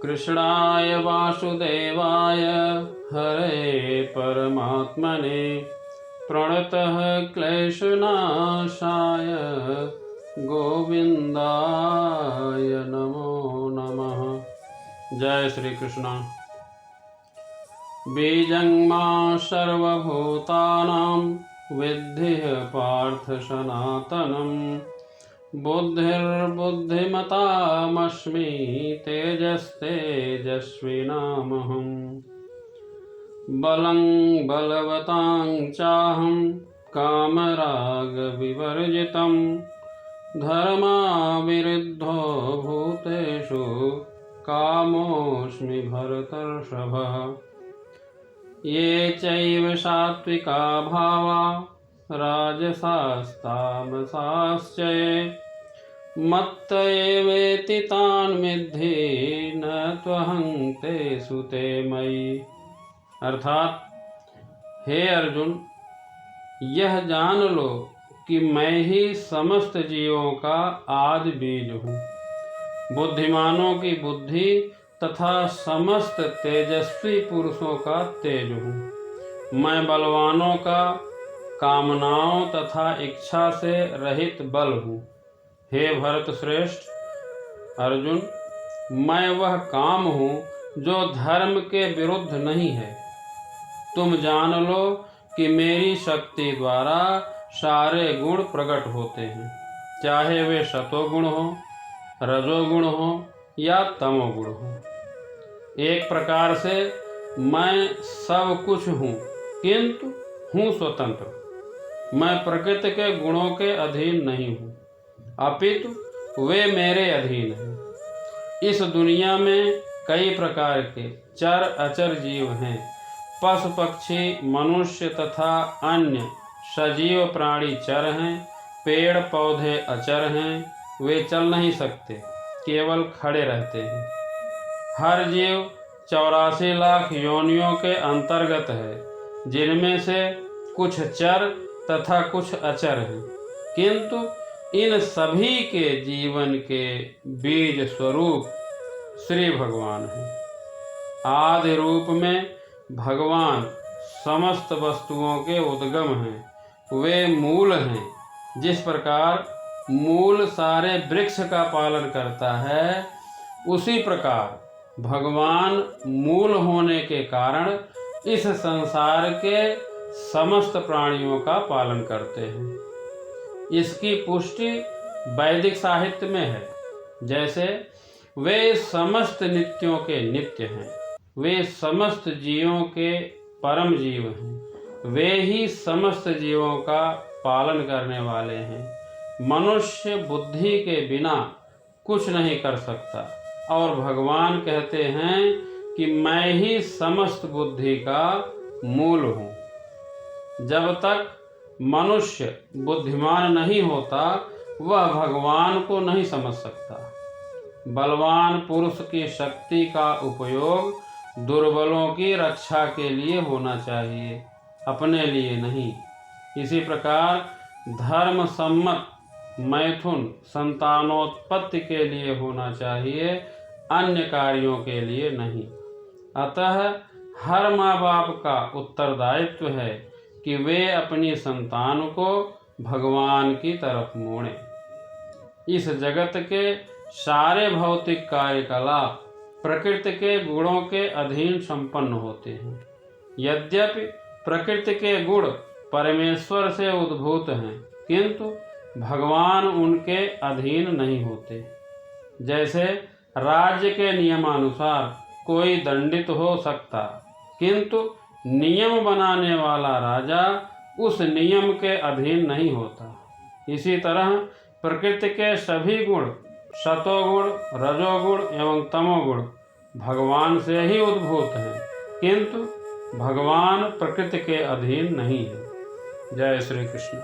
कृष्णाय वासुदेवाय हरे परमात्मने प्रणतः क्लेशनाशाय गोविंदाय नमो नमः। जय श्री कृष्ण। बीजं मां सर्वभूतानां विद्धि पार्थ सनातनम् बुद्धिर्बुद्धिमतामस्मि तेजस्तेजस्विनामहम् बलं बलवतां चाहं कामरागविवर्जितं धर्माविरुद्धो भूतेषु कामोऽस्मि भरतर्षभः। ये चैव सात्विका भावा राजसास्तामसाश्च मत्त एवेति तान् विद्धि न त्वहं तेषु ते मयि। अर्थात हे अर्जुन, यह जान लो कि मैं ही समस्त जीवों का आदि बीज हूँ, बुद्धिमानों की बुद्धि तथा समस्त तेजस्वी पुरुषों का तेज हूँ। मैं बलवानों का कामनाओं तथा इच्छा से रहित बल हूँ। हे भरत श्रेष्ठ अर्जुन, मैं वह काम हूँ जो धर्म के विरुद्ध नहीं है। तुम जान लो कि मेरी शक्ति द्वारा सारे गुण प्रकट होते हैं, चाहे वे सतोगुण हो, रजोगुण हो या तमोगुण हो। एक प्रकार से मैं सब कुछ हूँ, किंतु हूँ स्वतंत्र। मैं प्रकृति के गुणों के अधीन नहीं हूँ, अपितु वे मेरे अधीन हैं। इस दुनिया में कई प्रकार के चर अचर जीव हैं। पशु पक्षी मनुष्य तथा अन्य सजीव प्राणी चर हैं। पेड़ पौधे अचर हैं, वे चल नहीं सकते, केवल खड़े रहते हैं। हर जीव 84 लाख योनियों के अंतर्गत है, जिनमें से कुछ चर तथा कुछ अचर हैं, किंतु इन सभी के जीवन के बीज स्वरूप श्री भगवान हैं। आदि रूप में भगवान समस्त वस्तुओं के उद्गम हैं, वे मूल हैं। जिस प्रकार मूल सारे वृक्ष का पालन करता है, उसी प्रकार भगवान मूल होने के कारण इस संसार के समस्त प्राणियों का पालन करते हैं। इसकी पुष्टि वैदिक साहित्य में है। जैसे वे समस्त नित्यों के नित्य हैं, वे समस्त जीवों के परम जीव हैं, वे ही समस्त जीवों का पालन करने वाले हैं। मनुष्य बुद्धि के बिना कुछ नहीं कर सकता, और भगवान कहते हैं कि मैं ही समस्त बुद्धि का मूल हूँ। जब तक मनुष्य बुद्धिमान नहीं होता, वह भगवान को नहीं समझ सकता। बलवान पुरुष की शक्ति का उपयोग दुर्बलों की रक्षा के लिए होना चाहिए, अपने लिए नहीं। इसी प्रकार धर्म सम्मत मैथुन संतानोत्पत्ति के लिए होना चाहिए, अन्य कार्यों के लिए नहीं। अतः हर माँ बाप का उत्तरदायित्व है कि वे अपनी संतान को भगवान की तरफ मोड़ें। इस जगत के सारे भौतिक कार्यकलाप प्रकृति के गुणों के अधीन संपन्न होते हैं। यद्यपि प्रकृति के गुण परमेश्वर से उद्भूत हैं, किंतु भगवान उनके अधीन नहीं होते। जैसे राज्य के नियमानुसार कोई दंडित हो सकता, किंतु नियम बनाने वाला राजा उस नियम के अधीन नहीं होता। इसी तरह प्रकृति के सभी गुण, सतोगुण, रजोगुण एवं तमोगुण भगवान से ही उद्भूत हैं, किंतु भगवान प्रकृति के अधीन नहीं है। जय श्री कृष्ण।